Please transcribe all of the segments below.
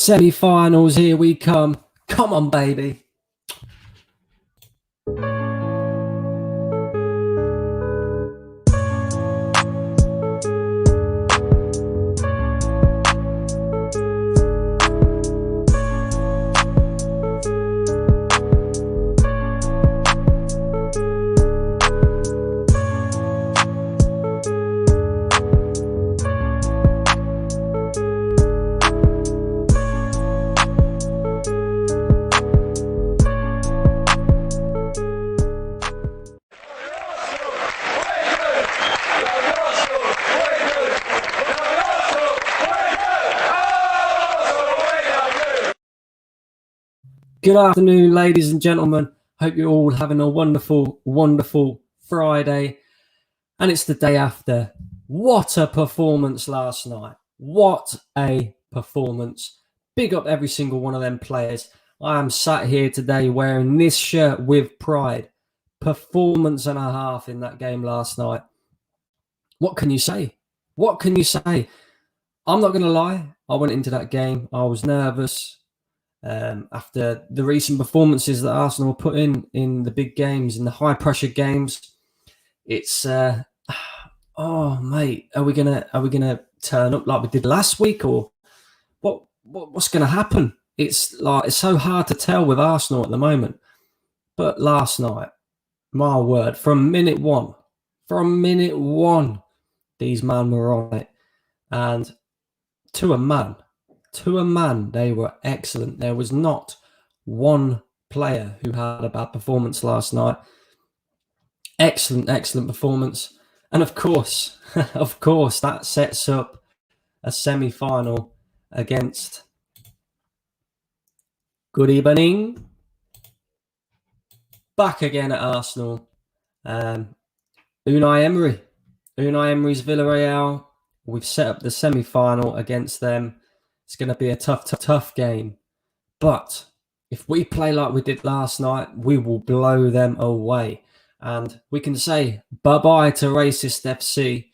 Semi-finals, here we come. Come on, baby. Good afternoon, ladies and gentlemen. Hope you're all having a wonderful, wonderful Friday. And it's the day after. What a performance last night. What a performance. Big up every single one of them players. I am sat here today wearing this shirt with pride. Performance and a half in that game last night. What can you say? What can you say? I'm not going to lie. I went into that game. I was nervous. After the recent performances that Arsenal put in the big games, in the high pressure games, it's oh mate, are we gonna turn up like we did last week, or what's gonna happen? It's so hard to tell with Arsenal at the moment. But last night, my word, from minute one, these men were on it, and to a man, they were excellent. There was not one player who had a bad performance last night. Excellent performance. And of course, that sets up a semi-final against, good evening, back again at Arsenal. Unai Emery's Villarreal. We've set up the semi-final against them. It's going to be a tough game. But if we play like we did last night, we will blow them away. And we can say bye-bye to Racist FC.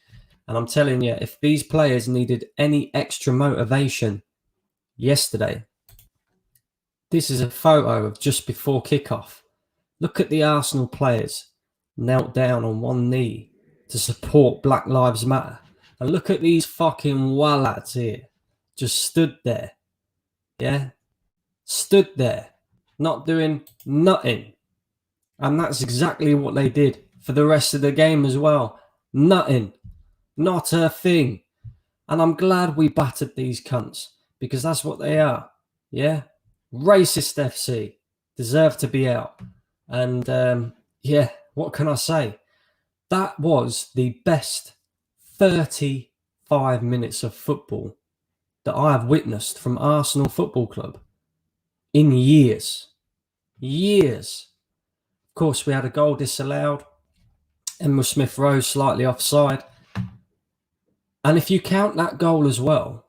And I'm telling you, if these players needed any extra motivation yesterday, this is a photo of just before kickoff. Look at the Arsenal players knelt down on one knee to support Black Lives Matter. And look at these fucking wallads here. Just stood there. Yeah? Stood there. Not doing nothing. And that's exactly what they did for the rest of the game as well. Nothing. Not a thing. And I'm glad we battered these cunts, because that's what they are. Yeah? Racist FC. Deserve to be out. And yeah, what can I say? That was the best 35 minutes of football that I have witnessed from Arsenal Football Club in years. Of course, we had a goal disallowed. Emil Smith-Rowe slightly offside. And if you count that goal as well,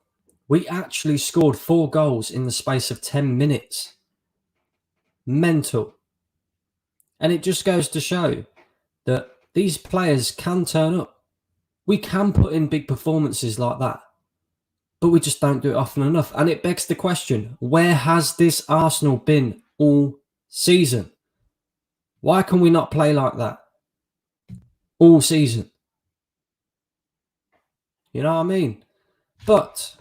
we actually scored 4 goals in the space of 10 minutes. Mental. And it just goes to show that these players can turn up. We can put in big performances like that. But we just don't do it often enough. And it begs the question, where has this Arsenal been all season? Why can we not play like that all season? You know what I mean? But,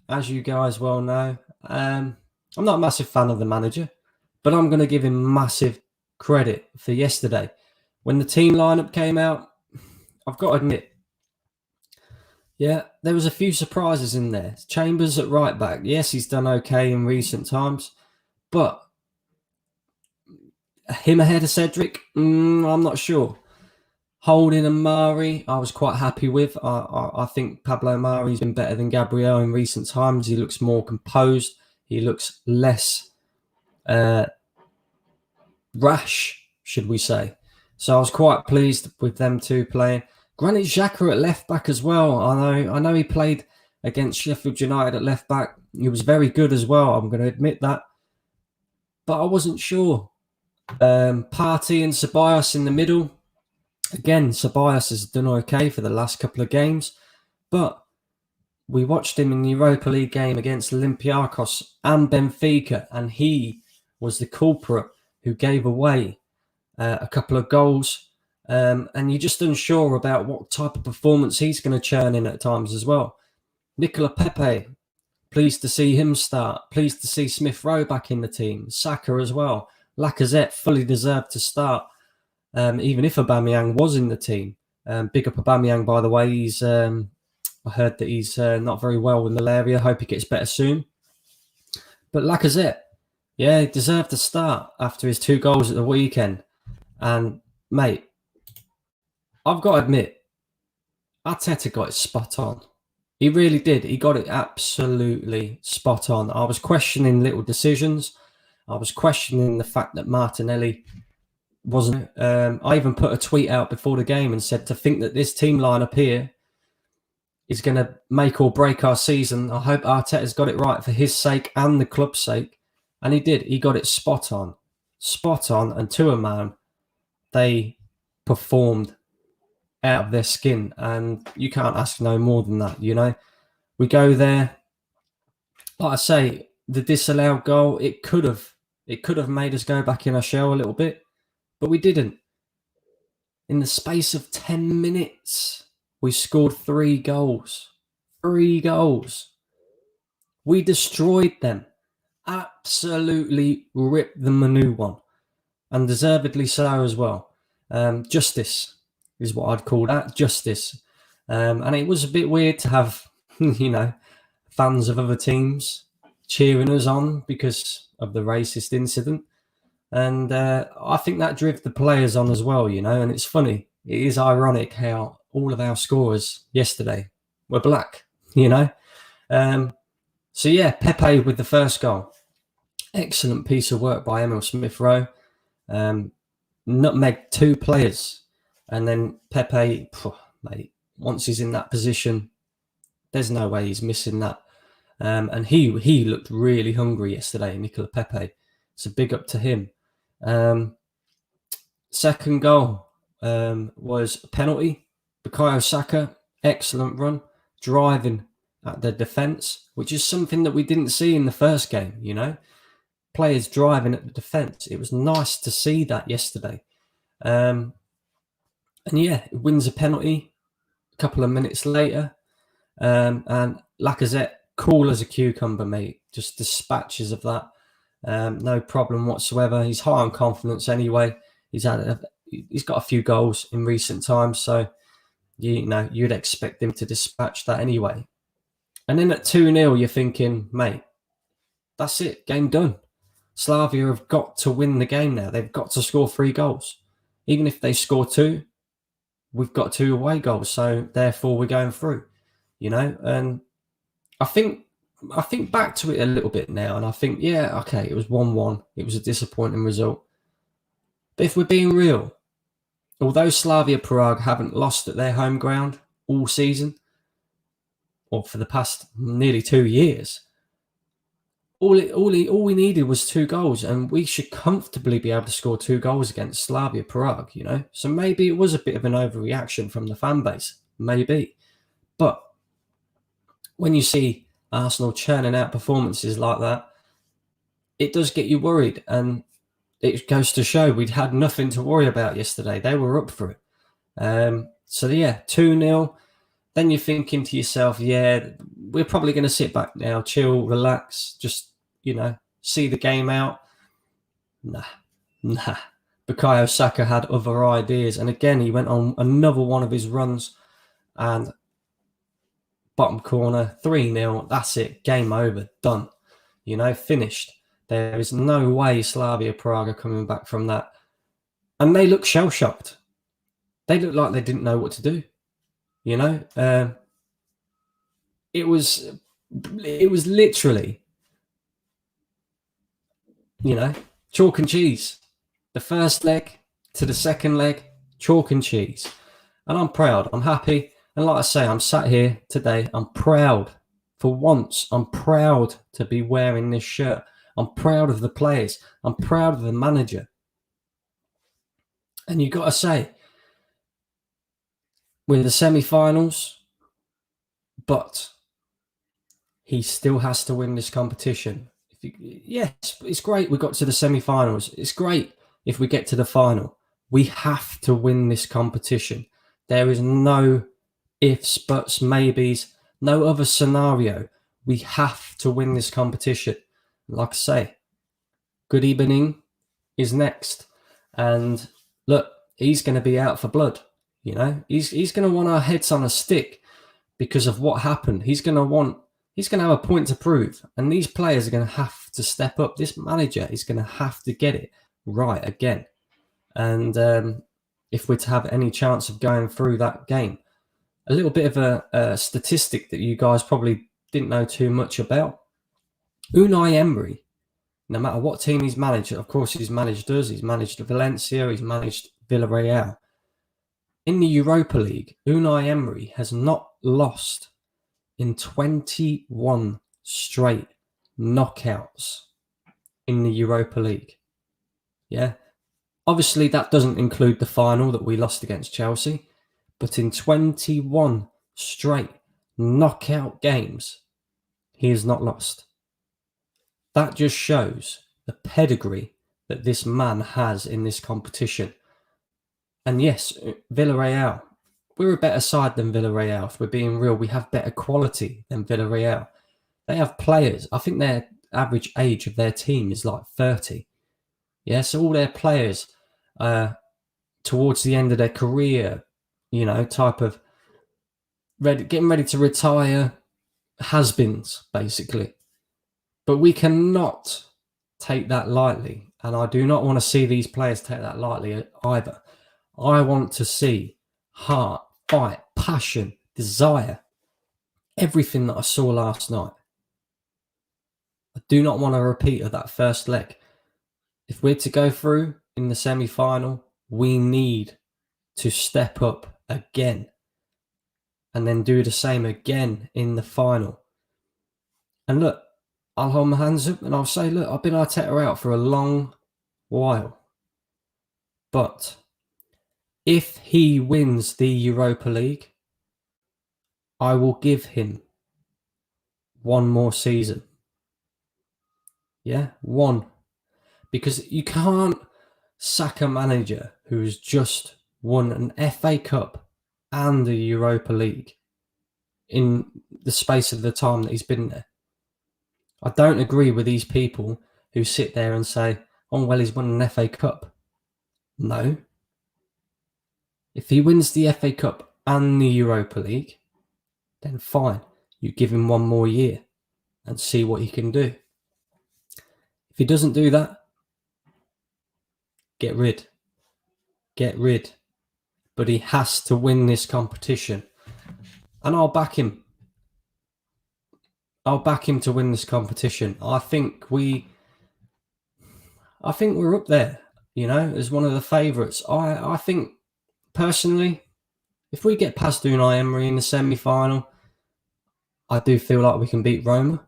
as you guys well know, I'm not a massive fan of the manager, but I'm going to give him massive credit for yesterday. When the team lineup came out, I've got to admit, yeah, there was a few surprises in there. Chambers at right back. Yes, he's done okay in recent times. But him ahead of Cedric, I'm not sure. Holding and Mari, I was quite happy with. I think Pablo Mari's been better than Gabriel in recent times. He looks more composed. He looks less rash, should we say. So I was quite pleased with them two playing. Granit Xhaka at left back as well. I know he played against Sheffield United at left back. He was very good as well. I'm going to admit that. But I wasn't sure. Partey and Ceballos in the middle. Again, Ceballos has done okay for the last couple of games. But we watched him in the Europa League game against Olympiacos and Benfica, and he was the culprit who gave away a couple of goals. And you're just unsure about what type of performance he's going to churn in at times as well. Nicola Pepe, pleased to see him start. Pleased to see Smith Rowe back in the team. Saka as well. Lacazette fully deserved to start, even if Aubameyang was in the team. Big up Aubameyang, by the way. He's I heard that he's not very well with malaria. Hope he gets better soon. But Lacazette, yeah, he deserved to start after his 2 goals at the weekend. And, mate, I've got to admit, Arteta got it spot on. He really did. He got it absolutely spot on. I was questioning little decisions. I was questioning the fact that Martinelli wasn't. I even put a tweet out before the game and said, to think that this team lineup here is going to make or break our season. I hope Arteta's got it right for his sake and the club's sake. And he did. He got it spot on. Spot on. And to a man, they performed out of their skin. And you can't ask no more than that, you know. We go there. Like I say, the disallowed goal, it could have made us go back in our shell a little bit, but we didn't. In the space of 10 minutes, we scored 3 goals. 3 goals. We destroyed them. Absolutely ripped them a new one. And deservedly so as well. Justice is what I'd call that. Justice. And it was a bit weird to have, you know, fans of other teams cheering us on because of the racist incident. And I think that drove the players on as well, you know. And it's funny. It is ironic how all of our scorers yesterday were black, you know. So, yeah, Pepe with the first goal. Excellent piece of work by Emil Smith Rowe. Nutmeg 2 players. And then Pepe, mate, once he's in that position, there's no way he's missing that. And he looked really hungry yesterday, Nicola Pepe. So big up to him. Second goal was a penalty. Bukayo Saka, excellent run, driving at the defence, which is something that we didn't see in the first game, you know. Players driving at the defence. It was nice to see that yesterday. And yeah, it wins a penalty a couple of minutes later. And Lacazette, cool as a cucumber, mate. Just dispatches of that. No problem whatsoever. He's high on confidence anyway. He's got a few goals in recent times, so you know you'd expect him to dispatch that anyway. And then at 2-0, you're thinking, mate, that's it, game done. Slavia have got to win the game now. They've got to score 3 goals. Even if they score 2, we've got 2 away goals, so therefore we're going through. You know, and I think back to it a little bit now, and I think, yeah, okay, it was 1-1. It was a disappointing result. But if we're being real, although Slavia Prague haven't lost at their home ground all season, or for the past nearly 2 years, all we needed was 2 goals, and we should comfortably be able to score 2 goals against Slavia Prague, you know? So maybe it was a bit of an overreaction from the fan base, maybe. But when you see Arsenal churning out performances like that, it does get you worried. And it goes to show we'd had nothing to worry about yesterday. They were up for it. So, yeah, 2-0. Then you're thinking to yourself, yeah, we're probably going to sit back now, chill, relax, just, you know, see the game out. Nah. Bukayo Saka had other ideas. And again, he went on another one of his runs and bottom corner, 3-0. That's it. Game over. Done. You know, finished. There is no way Slavia Prague are coming back from that. And they look shell-shocked. They look like they didn't know what to do. You know? It was literally, you know, chalk and cheese. The first leg to the second leg, chalk and cheese. And I'm proud. I'm happy. And like I say, I'm sat here today. I'm proud. For once, I'm proud to be wearing this shirt. I'm proud of the players. I'm proud of the manager. And you got to say, we're in the semi-finals, but he still has to win this competition. Yes, it's great we got to the semi-finals. It's great if we get to the final. We have to win this competition. There is no ifs, buts, maybes, no other scenario. We have to win this competition. Like I say, Good Evening is next. And look, he's going to be out for blood. You know, he's going to want our heads on a stick because of what happened. He's going to have a point to prove. And these players are going to have to step up. This manager is going to have to get it right again. And if we're to have any chance of going through that game, a little bit of a statistic that you guys probably didn't know too much about. Unai Emery, no matter what team he's managed, of course he's managed us, he's managed Valencia, he's managed Villarreal. In the Europa League, Unai Emery has not lost in 21 straight knockouts in the Europa League. Yeah. Obviously, that doesn't include the final that we lost against Chelsea, but in 21 straight knockout games, he has not lost. That just shows the pedigree that this man has in this competition. And yes, Villarreal, we're a better side than Villarreal. If we're being real, we have better quality than Villarreal. They have players. I think their average age of their team is like 30. Yeah, so all their players towards the end of their career, you know, type of getting ready to retire, has-beens, basically. But we cannot take that lightly. And I do not want to see these players take that lightly either. I want to see heart, fight, passion, desire, everything that I saw last night. I do not want a repeat of that first leg. If we're to go through in the semi-final, we need to step up again and then do the same again in the final. And look, I'll hold my hands up and I'll say, look, I've been Arteta out for a long while. But if he wins the Europa League, I will give him one more season. Yeah, one. Because you can't sack a manager who has just won an FA Cup and the Europa League in the space of the time that he's been there. I don't agree with these people who sit there and say, oh, well, he's won an FA Cup. No. If he wins the FA Cup and the Europa League, then fine. You give him one more year and see what he can do. If he doesn't do that, get rid. Get rid. But he has to win this competition. And I'll back him. I'll back him to win this competition. I think we're up there, you know, as one of the favourites. I think, personally, if we get past Unai Emery in the semi-final, I do feel like we can beat Roma.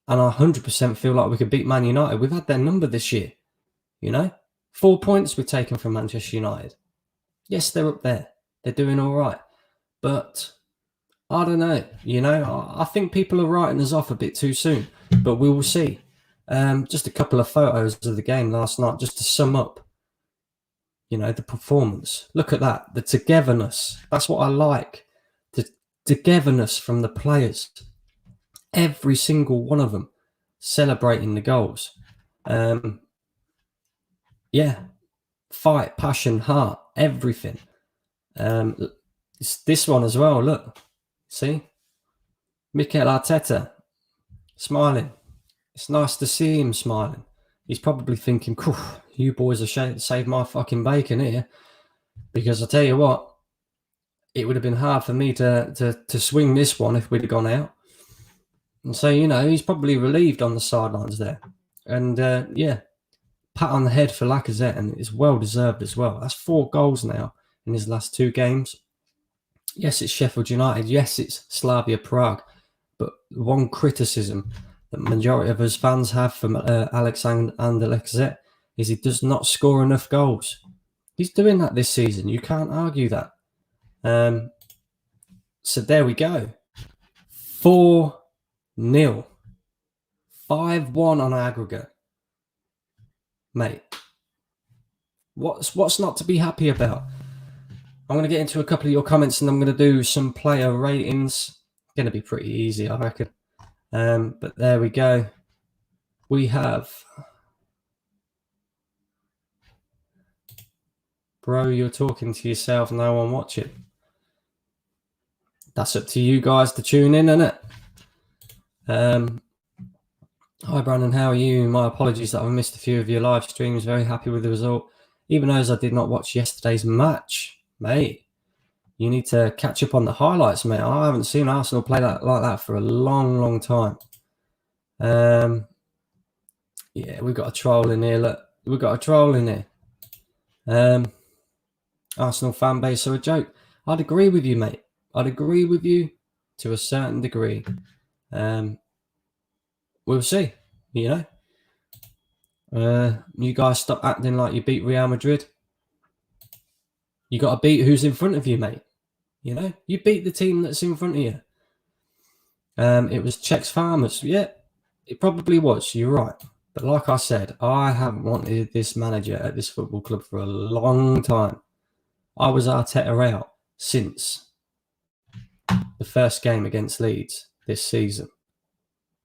And I 100% feel like we could beat Man United. We've had their number this year, you know. 4 points we've taken from Manchester United. Yes, they're up there. They're doing all right. But I don't know, you know. I think people are writing us off a bit too soon. But we will see. Just a couple of photos of the game last night, just to sum up, you know, the performance. Look at that. The togetherness. That's what I like. The togetherness from the players. Every single one of them celebrating the goals. Yeah. Fight, passion, heart, everything. It's this one as well. Look. See? Mikel Arteta smiling. It's nice to see him smiling. He's probably thinking, you boys are saved my fucking bacon here. Because I tell you what, it would have been hard for me to swing this one if we'd have gone out. And so, you know, he's probably relieved on the sidelines there. And, yeah, pat on the head for Lacazette, and it's well-deserved as well. That's 4 goals now in his last 2 games. Yes, it's Sheffield United. Yes, it's Slavia Prague. But one criticism that the majority of us fans have from Alexander Lacazette is he does not score enough goals. He's doing that this season. You can't argue that. So there we go. 4-0 5-1 on aggregate. Mate, what's not to be happy about? I'm going to get into a couple of your comments and I'm going to do some player ratings. Going to be pretty easy, I reckon. But there we go. We have... Bro, you're talking to yourself, no one watching. That's up to you guys to tune in, isn't it? Hi, Brandon, how are you? My apologies that I missed a few of your live streams. Very happy with the result. Even though I did not watch yesterday's match, mate. You need to catch up on the highlights, mate. I haven't seen Arsenal play like that for a long, long time. Yeah, we've got a troll in here. Look, we've got a troll in here. Arsenal fan base are a joke. I'd agree with you, mate. I'd agree with you to a certain degree. We'll see, you know. You guys stop acting like you beat Real Madrid. You got to beat who's in front of you, mate. You know, you beat the team that's in front of you. It was Czechs Farmers. Yeah, it probably was. You're right. But like I said, I haven't wanted this manager at this football club for a long time. I was Arteta out since the first game against Leeds this season.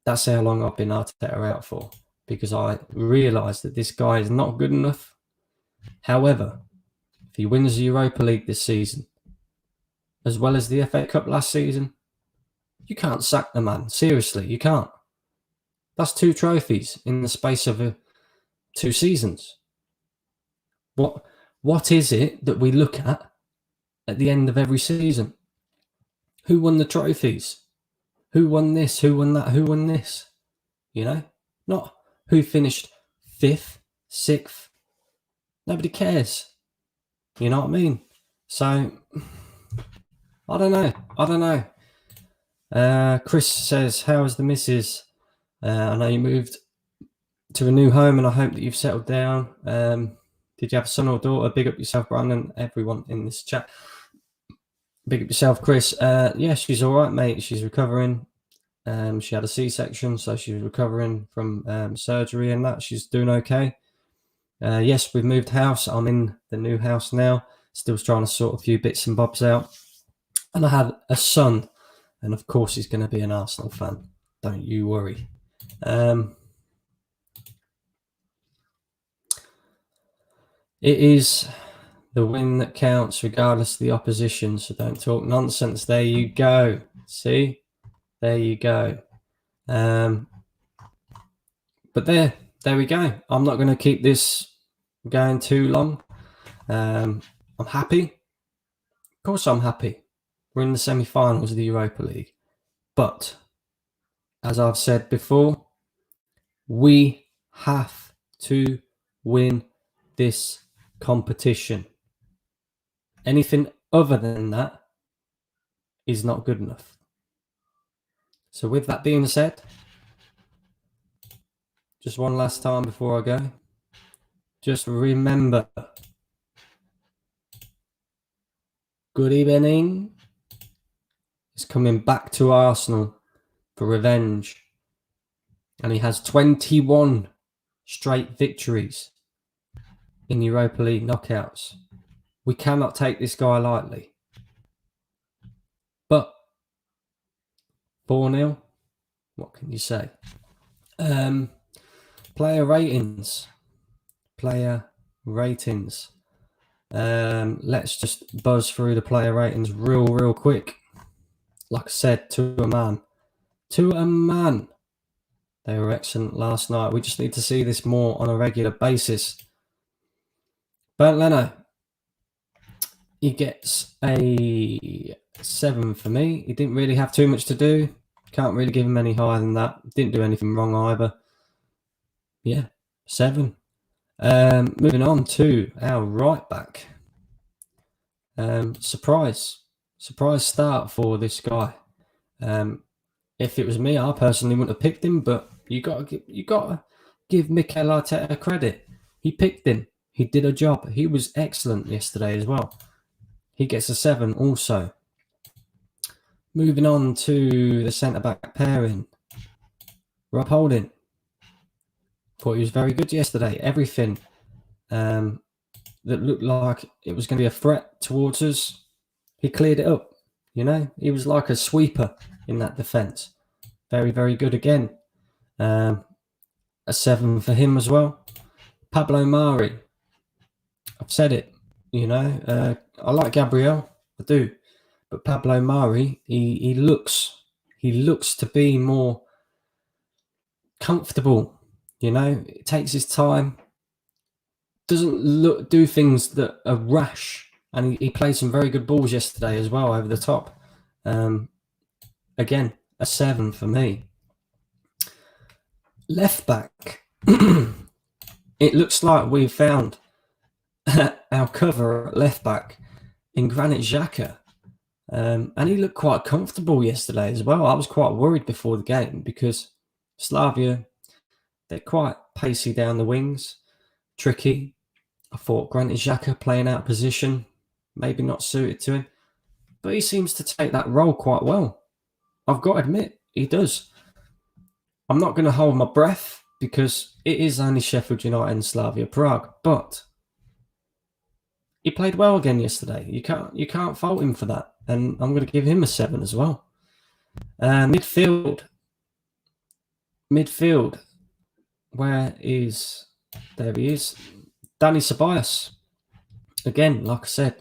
That's how long I've been Arteta out for, because I realised that this guy is not good enough. However, if he wins the Europa League this season, as well as the FA Cup last season, you can't sack the man. Seriously, you can't. That's 2 trophies in the space of 2 seasons. What is it that we look at the end of every season? Who won the trophies? Who won this? Who won that? Who won this? You know? Not who finished 5th, 6th. Nobody cares. You know what I mean? So, I don't know. Chris says, how is the missus? I know you moved to a new home and I hope that you've settled down. Did you have a son or daughter? Big up yourself, Brandon. Everyone in this chat. Big up yourself, Chris. Yeah, she's all right, mate. She's recovering. She had a C-section, so she's recovering from surgery and that. She's doing okay. Yes, we've moved house. I'm in the new house now. Still trying to sort a few bits and bobs out. And I had a son. And of course, he's going to be an Arsenal fan. Don't you worry. It is the win that counts, regardless of the opposition. So don't talk nonsense. There you go. See? There you go. But there we go. I'm not going to keep this going too long. I'm happy. Of course I'm happy. We're in the semi-finals of the Europa League. But, as I've said before, we have to win this competition. Anything other than that is not good enough. So with that being said, just one last time before I go, just remember, good evening is coming back to Arsenal for revenge. And he has 21 straight victories in Europa League knockouts. We cannot take this guy lightly. But 4-0, what can you say? Player ratings. Let's just buzz through the player ratings real quick. Like I said, to a man. They were excellent last night. We just need to see this more on a regular basis. Bernd Leno, he gets a 7 for me. He didn't really have too much to do. Can't really give him any higher than that. Didn't do anything wrong either. Yeah, 7. Moving on to our right back. Surprise start for this guy. If it was me, I personally wouldn't have picked him, but you got to give Mikel Arteta credit. He picked him. He did a job. He was excellent yesterday as well. He gets a 7 also. Moving on to the centre-back pairing. Rob Holding. Thought he was very good yesterday. Everything that looked like it was going to be a threat towards us, he cleared it up. He was like a sweeper in that defence. Very, very good again. A 7 for him as well. Pablo Mari. I've said it. I like Gabriel. I do. But Pablo Mari, he looks to be more comfortable. It takes his time. Doesn't do things that are rash. And he played some very good balls yesterday as well over the top. Again, a 7 for me. Left back. It looks like we've found our cover at left back in Granit Xhaka. And he looked quite comfortable yesterday as well. I was quite worried before the game because Slavia, they're quite pacey down the wings, tricky. I thought Granit Xhaka playing out of position, maybe not suited to him, but he seems to take that role quite well. I've got to admit, he does. I'm not going to hold my breath because it is only Sheffield United and Slavia Prague, but he played well again yesterday. You can't fault him for that, and I'm going to give him a 7 as well. Midfield. There he is. Danny Ceballos. Again, like I said,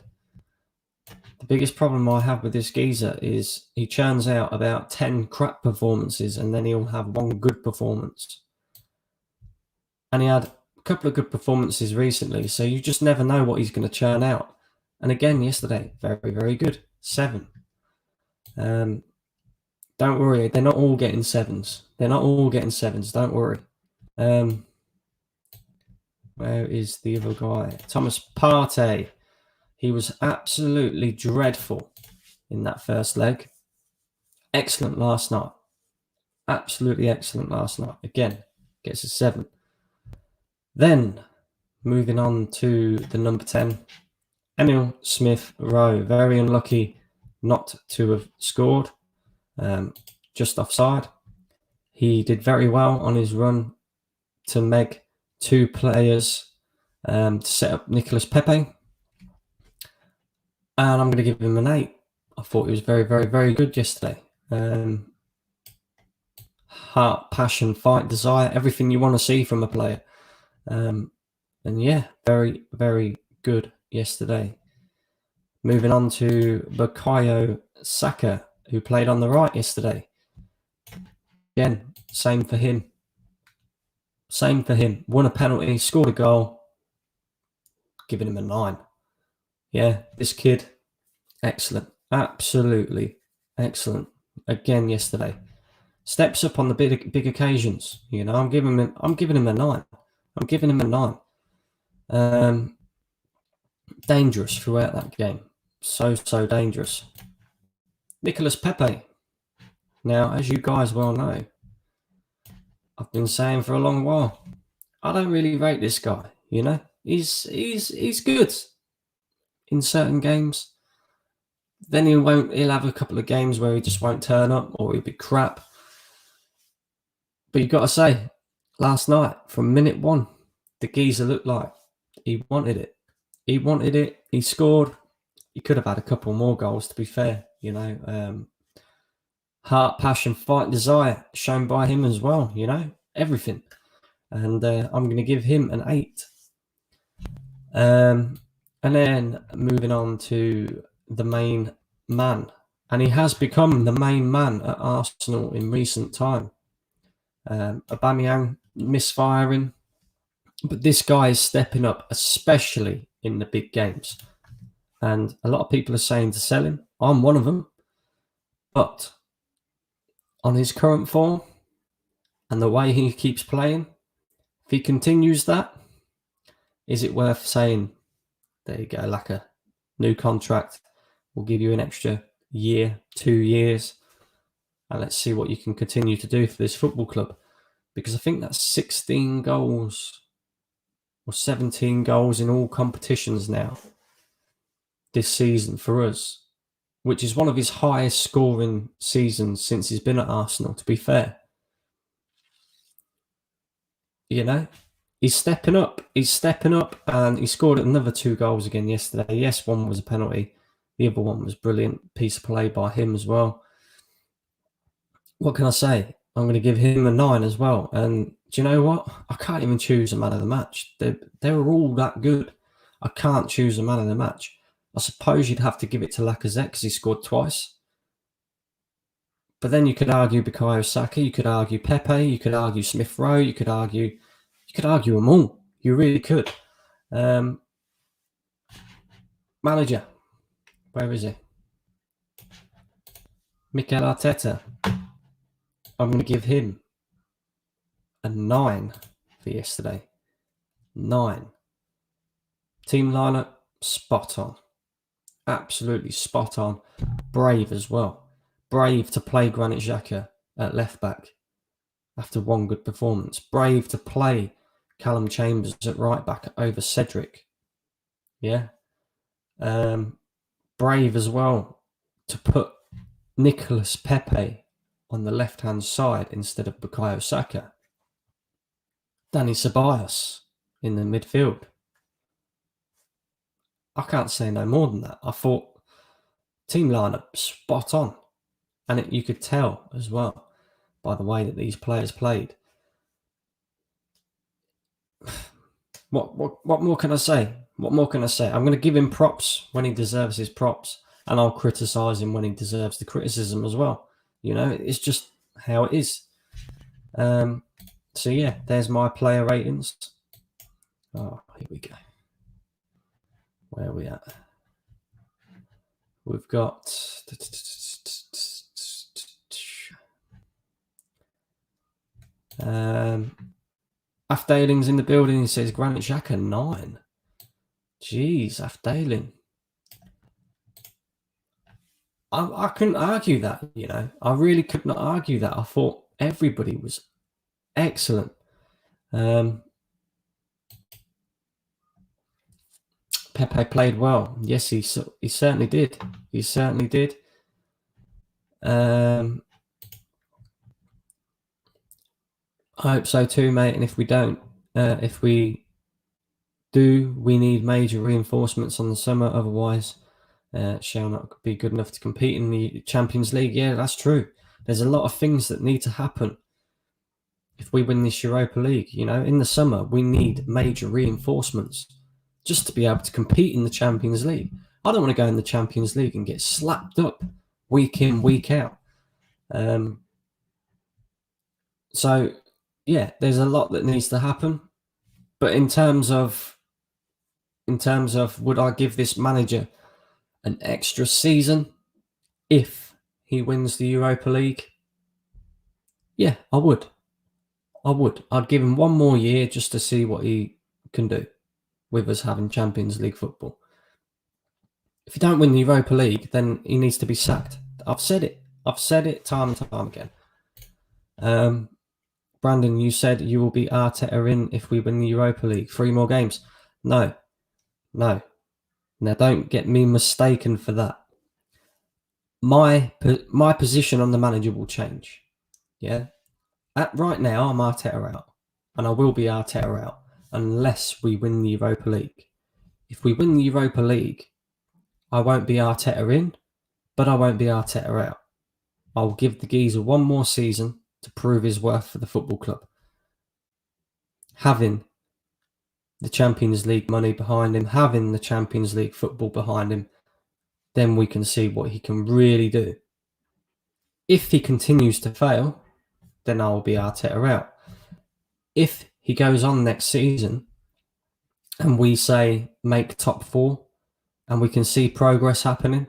the biggest problem I have with this geezer is he churns out about 10 crap performances and then he'll have one good performance. And he had a couple of good performances recently, so you just never know what he's going to churn out. And again, yesterday, very, very good. 7. Don't worry, they're not all getting 7s. Don't worry. Where is the other guy? Thomas Partey. He was absolutely dreadful in that first leg. Excellent last night. Absolutely excellent last night. Again, gets a 7. Then, moving on to the number 10, Emil Smith-Rowe. Very unlucky not to have scored. Just offside. He did very well on his run to make 2 players to set up Nicolas Pepe. And I'm going to give him an 8. I thought he was very, very, very good yesterday. Heart, passion, fight, desire, everything you want to see from a player. And yeah, very, very good yesterday. Moving on to Bukayo Saka, who played on the right yesterday. Again, same for him. Won a penalty, scored a goal. Giving him a 9. Yeah, this kid, excellent. Absolutely excellent. Again yesterday. Steps up on the big occasions. I'm giving him a 9. Dangerous throughout that game. So dangerous. Nicolas Pepe. Now, as you guys well know, I've been saying for a long while, I don't really rate this guy. He's good in certain games. Then he'll have a couple of games where he just won't turn up or he'll be crap. But you've got to say, last night, from minute 1, the geezer looked like he wanted it. He scored. He could have had a couple more goals, to be fair. Heart, passion, fight, desire shown by him as well. Everything. And I'm going to give him an 8. And then moving on to the main man. And he has become the main man at Arsenal in recent time. Aubameyang misfiring. But this guy is stepping up, especially in the big games. And a lot of people are saying to sell him. I'm one of them. But on his current form and the way he keeps playing, if he continues that, is it worth saying, there you go, Laka, new contract, we'll give you an extra year, 2 years, and let's see what you can continue to do for this football club. Because I think that's 16 goals or 17 goals in all competitions now this season for us, which is one of his highest scoring seasons since he's been at Arsenal, to be fair. you know, he's stepping up. He's stepping up, and he scored another 2 goals again yesterday. Yes, one was a penalty. The other one was brilliant piece of play by him as well. What can I say? I'm going to give him a 9 as well. And do you know what? I can't even choose a man of the match. They were all that good. I can't choose a man of the match. I suppose you'd have to give it to Lacazette because he scored twice. But then you could argue Bukayo Saka, you could argue Pepe, you could argue Smith Rowe, you could argue them all. You really could. Manager, where is he? Mikel Arteta. I'm going to give him a 9 for yesterday. 9. Team lineup, spot on. Absolutely spot on. Brave as well. Brave to play Granit Xhaka at left back after one good performance. Brave to play Callum Chambers at right back over Cedric. Yeah. Brave as well to put Nicolas Pepe on the left-hand side instead of Bukayo Saka. Danny Ceballos in the midfield. I can't say no more than that. I thought team lineup spot on. And you could tell as well by the way that these players played. What more can I say? What more can I say? I'm going to give him props when he deserves his props, and I'll criticise him when he deserves the criticism as well. You know, it's just how it is. So yeah, there's my player ratings. Oh, here we go. Where are we at? We've got Afdaling's in the building. He says Granit Xhaka 9. Jeez, Afdaling. I couldn't argue that, you know. I really could not argue that. I thought everybody was excellent. Pepe played well. Yes, he certainly did. He certainly did. I hope so too, mate. And if we don't, if we do, we need major reinforcements on the summer. Otherwise, shall not be good enough to compete in the Champions League. Yeah, that's true. There's a lot of things that need to happen if we win this Europa League. You know, in the summer, we need major reinforcements just to be able to compete in the Champions League. I don't want to go in the Champions League and get slapped up week in, week out. So, yeah, there's a lot that needs to happen. But in terms of would I give this manager an extra season if he wins the Europa League? Yeah, I would. I'd give him one more year just to see what he can do with us having Champions League football. If you don't win the Europa League, then he needs to be sacked. I've said it time and time again. Brandon, you said you will be Arteta in if we win the Europa League. 3 more games. No. Now, don't get me mistaken for that. My position on the manager will change. Yeah. Right now, I'm Arteta out. And I will be Arteta out unless we win the Europa League. If we win the Europa League, I won't be Arteta in, but I won't be Arteta out. I'll give the geezer one more season to prove his worth for the football club. Having the Champions League money behind him, having the Champions League football behind him, then we can see what he can really do. If he continues to fail, then I will be Arteta out. If he goes on next season and we say make top 4 and we can see progress happening,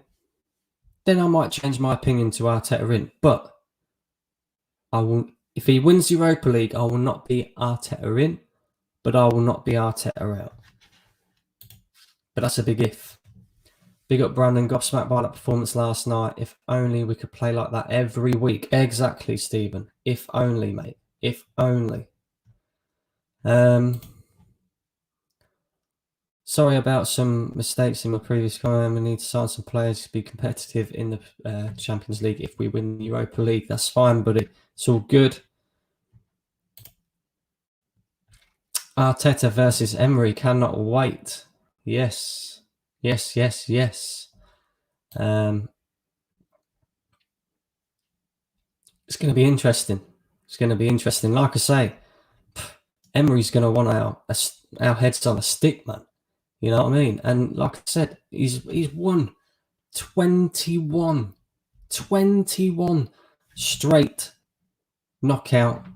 then I might change my opinion to Arteta in. But I will. If he wins the Europa League, I will not be Arteta in, but I will not be Arteta out. But that's a big if. Big up Brandon, gobsmacked by that performance last night. If only we could play like that every week. Exactly, Stephen. If only, mate. If only. Sorry about some mistakes in my previous comment. We need to sign some players to be competitive in the Champions League if we win the Europa League. That's fine, buddy. It's all good. Arteta versus Emery, cannot wait. Yes. Yes, yes, yes. It's going to be interesting. It's going to be interesting. Like I say, Emery's going to want our heads on a stick, man. You know what I mean? And like I said, he's won 21 straight knockout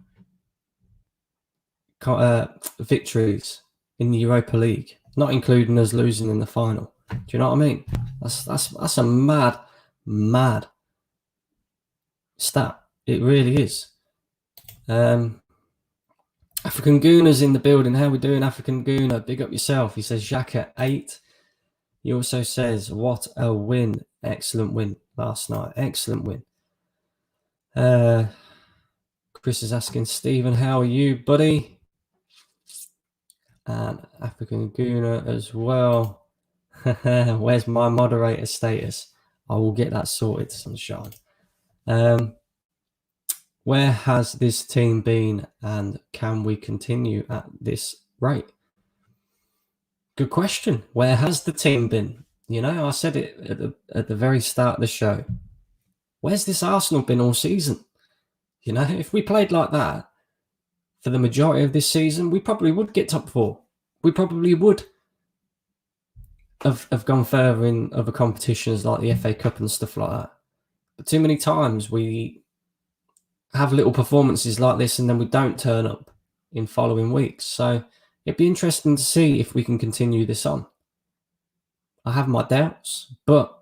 victories in the Europa League, not including us losing in the final. Do you know what I mean? That's a mad stat. It really is. African Gooner's in the building. How we doing, African Gooner? Big up yourself. He says Xhaka 8. He also says, what a win. Excellent win last night. Excellent win. Chris is asking, Stephen, how are you, buddy? And African Gooner as well. Where's my moderator status? I will get that sorted, sunshine. Where has this team been, and can we continue at this rate? Good question. Where has the team been? You know, I said it at the very start of the show. Where's this Arsenal been all season? You know, if we played like that for the majority of this season, we probably would get top 4. We probably would have gone further in other competitions like the FA Cup and stuff like that. But too many times we have little performances like this and then we don't turn up in following weeks. So it'd be interesting to see if we can continue this on. I have my doubts, but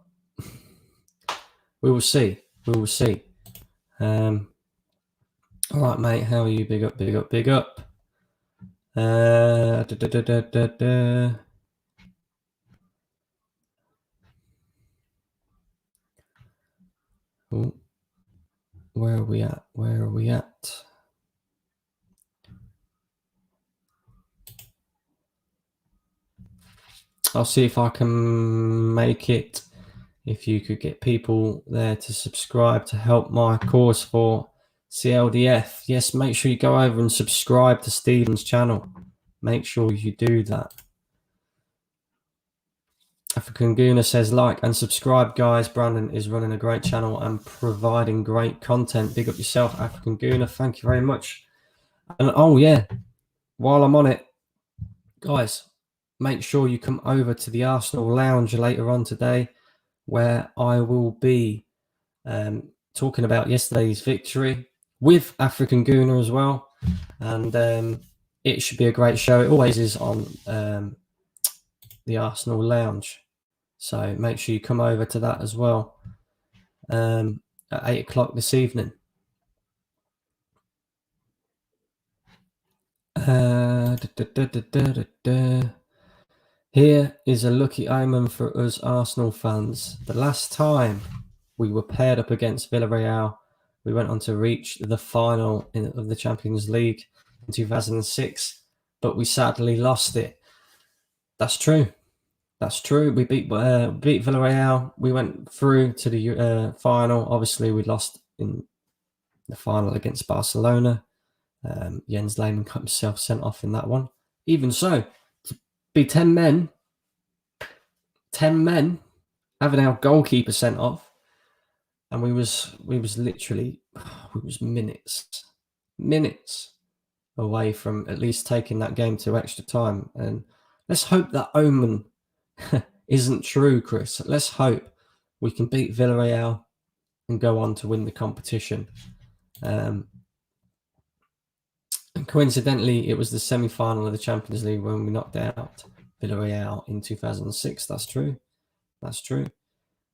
we will see. We will see. All right, mate. How are you? Big up, big up, big up. Ooh. Where are we at? Where are we at? I'll see if I can make it. If you could get people there to subscribe to help my cause for CLDF. Yes, make sure you go over and subscribe to Stephen's channel. Make sure you do that. African Gooner says, like and subscribe, guys. Brandon is running a great channel and providing great content. Big up yourself, African Gooner. Thank you very much. And oh, yeah, while I'm on it, guys, make sure you come over to the Arsenal Lounge later on today, where I will be talking about yesterday's victory with African Gooner as well. And it should be a great show. It always is on the Arsenal Lounge. So make sure you come over to that as well at 8 o'clock this evening. Here is a lucky omen for us Arsenal fans. The last time we were paired up against Villarreal, we went on to reach the final of the Champions League in 2006, but we sadly lost it. That's true. That's true. We beat Villarreal. We went through to the final. Obviously, we lost in the final against Barcelona. Jens Lehmann got himself sent off in that one. Even so, to be 10 men, having our goalkeeper sent off, and we was literally, we was minutes away from at least taking that game to extra time. And let's hope that omen isn't true, Chris. Let's hope we can beat Villarreal and go on to win the competition. And coincidentally, it was the semi-final of the Champions League when we knocked out Villarreal in 2006. That's true. That's true.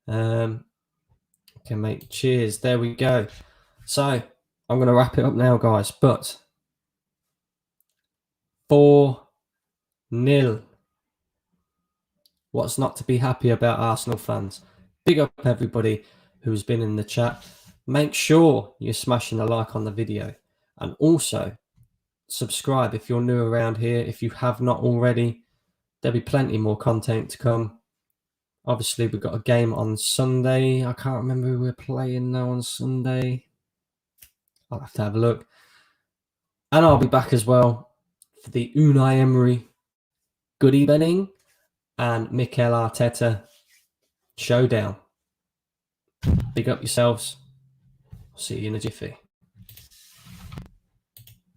Okay, mate. Cheers. There we go. So I'm going to wrap it up now, guys. But 4-0. What's not to be happy about, Arsenal fans? Big up everybody who's been in the chat. Make sure you're smashing a like on the video. And also, subscribe if you're new around here. If you have not already, there'll be plenty more content to come. Obviously, we've got a game on Sunday. I can't remember who we're playing now on Sunday. I'll have to have a look. And I'll be back as well for the Unai Emery good evening and Mikel Arteta showdown. Big up yourselves. See you in a jiffy.